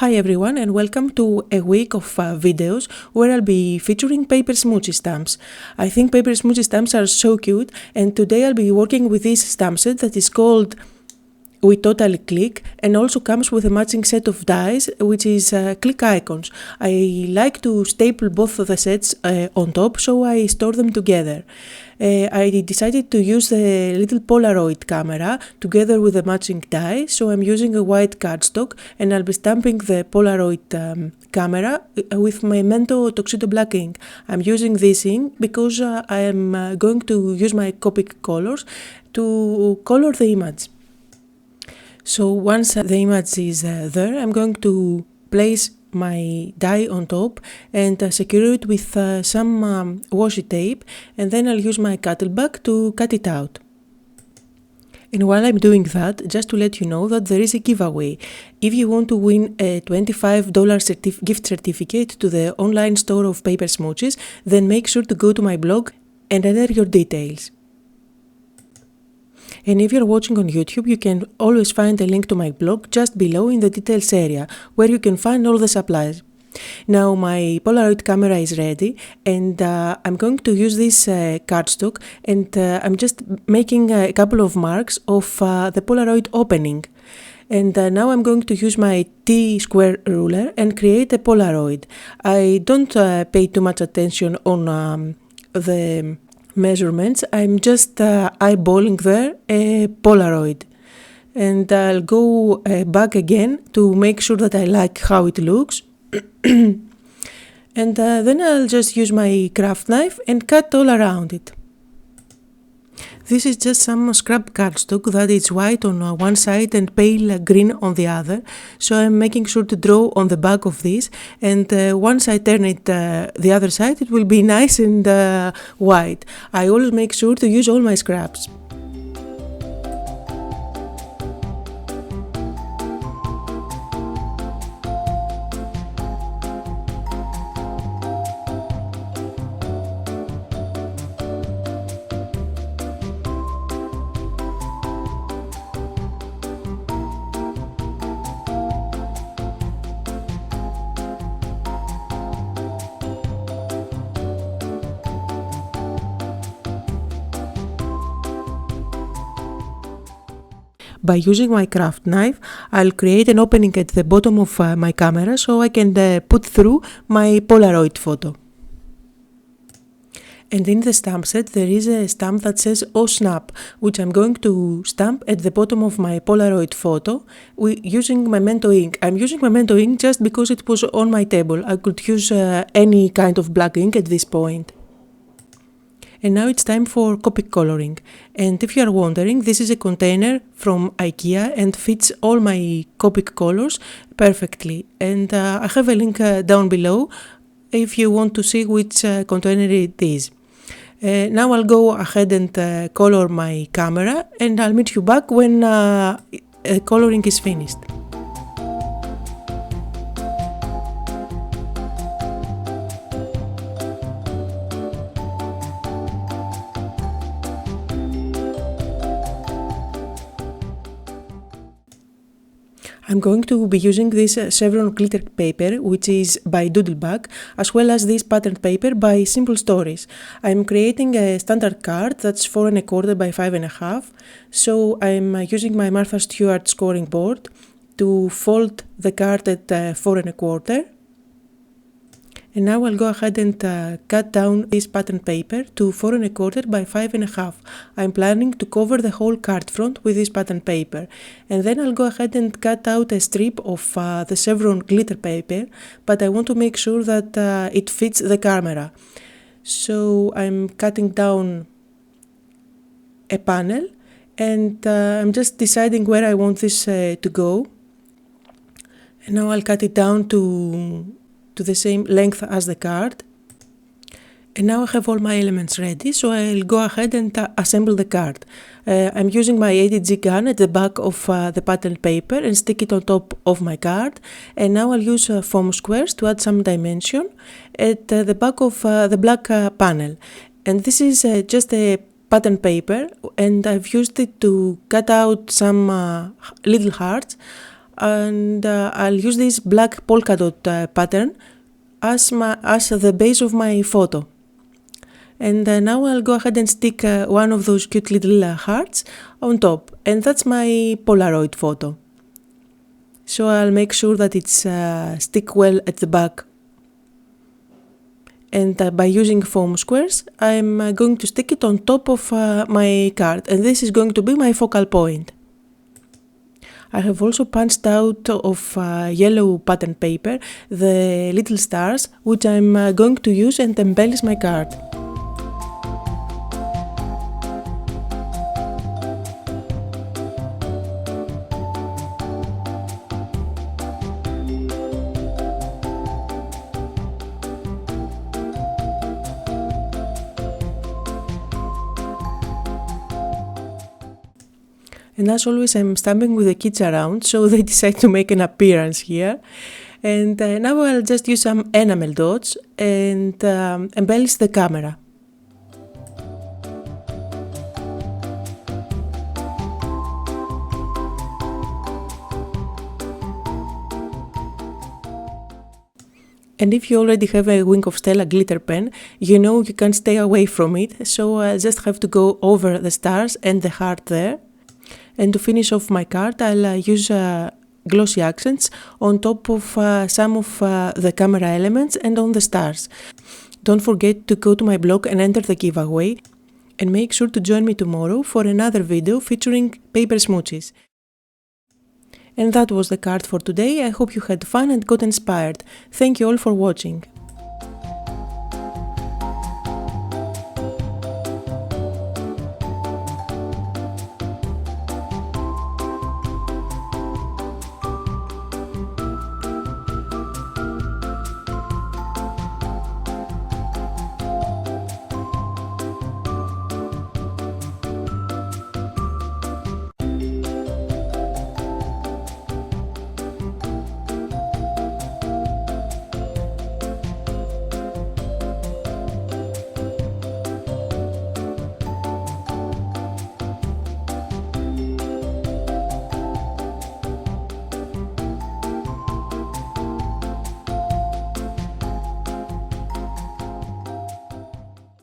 Hi everyone and welcome to a week of videos where I'll be featuring paper smoochie stamps. I think paper smoochie stamps are so cute, and today I'll be working with this stamp set that is called We Totally Click and also comes with a matching set of dies which is click icons. I like to staple both of the sets on top, so I store them together. I decided to use the little Polaroid camera together with the matching die, so I'm using a white cardstock and I'll be stamping the Polaroid camera with my Memento Tuxedo Black ink. I'm using this ink because I am going to use my Copic colors to color the image. So once the image is there, I'm going to place my die on top and secure it with some washi tape, and then I'll use my cuttlebug to cut it out. And while I'm doing that, just to let you know that there is a giveaway. If you want to win a $25 gift certificate to the online store of Paper Smooches, then make sure to go to my blog and enter your details. And if you're watching on YouTube, you can always find a link to my blog just below in the details area, where you can find all the supplies. Now my Polaroid camera is ready, and I'm going to use this cardstock, and I'm just making a couple of marks of the Polaroid opening. And now I'm going to use my T-square ruler and create a Polaroid. I don't pay too much attention on the measurements. I'm just eyeballing there a Polaroid, and I'll go back again to make sure that I like how it looks. And then I'll just use my craft knife and cut all around it. This is just some scrap cardstock that is white on one side and pale green on the other, so I'm making sure to draw on the back of this, and once I turn it the other side, it will be nice and white. I always make sure to use all my scraps. By using my craft knife, I'll create an opening at the bottom of my camera so I can put through my Polaroid photo. And in the stamp set there is a stamp that says "Oh snap," which I'm going to stamp at the bottom of my Polaroid photo using Memento ink. I'm using Memento ink just because it was on my table. I could use any kind of black ink at this point. And now it's time for Copic coloring. And if you are wondering, this is a container from IKEA and fits all my Copic colors perfectly. And I have a link down below if you want to see which container it is. Now I'll go ahead and color my camera, and I'll meet you back when coloring is finished. I'm going to be using this chevron glitter paper, which is by Doodlebug, as well as this patterned paper by Simple Stories. I'm creating a standard card that's 4 1/4 by 5 1/2, so I'm using my Martha Stewart scoring board to fold the card at 4 1/4. And now I'll go ahead and cut down this pattern paper to 4 1/4 by 5 1/2. I'm planning to cover the whole card front with this pattern paper. And then I'll go ahead and cut out a strip of the chevron glitter paper, but I want to make sure that it fits the camera. So I'm cutting down a panel, and I'm just deciding where I want this to go. And now I'll cut it down to the same length as the card. And now I have all my elements ready, so I'll go ahead and assemble the card. I'm using my ADG gun at the back of the pattern paper and stick it on top of my card. And now I'll use foam squares to add some dimension at the back of the black panel. And this is just a pattern paper, and I've used it to cut out some little hearts and I'll use this black polka dot pattern as the base of my photo. And now I'll go ahead and stick one of those cute little hearts on top, and that's my Polaroid photo. So I'll make sure that it's stick well at the back. And by using foam squares, I'm going to stick it on top of my card, and this is going to be my focal point. I have also punched out of yellow pattern paper the little stars, which I'm going to use and embellish my card. And as always, I'm stamping with the kids around, so they decide to make an appearance here. And now I'll just use some enamel dots and embellish the camera. And if you already have a Wink of Stella glitter pen, you know you can't stay away from it, so I just have to go over the stars and the heart there. And to finish off my card, I'll use glossy accents on top of some of the camera elements and on the stars. Don't forget to go to my blog and enter the giveaway, and make sure to join me tomorrow for another video featuring paper smooches. And that was the card for today. I hope you had fun and got inspired. Thank you all for watching.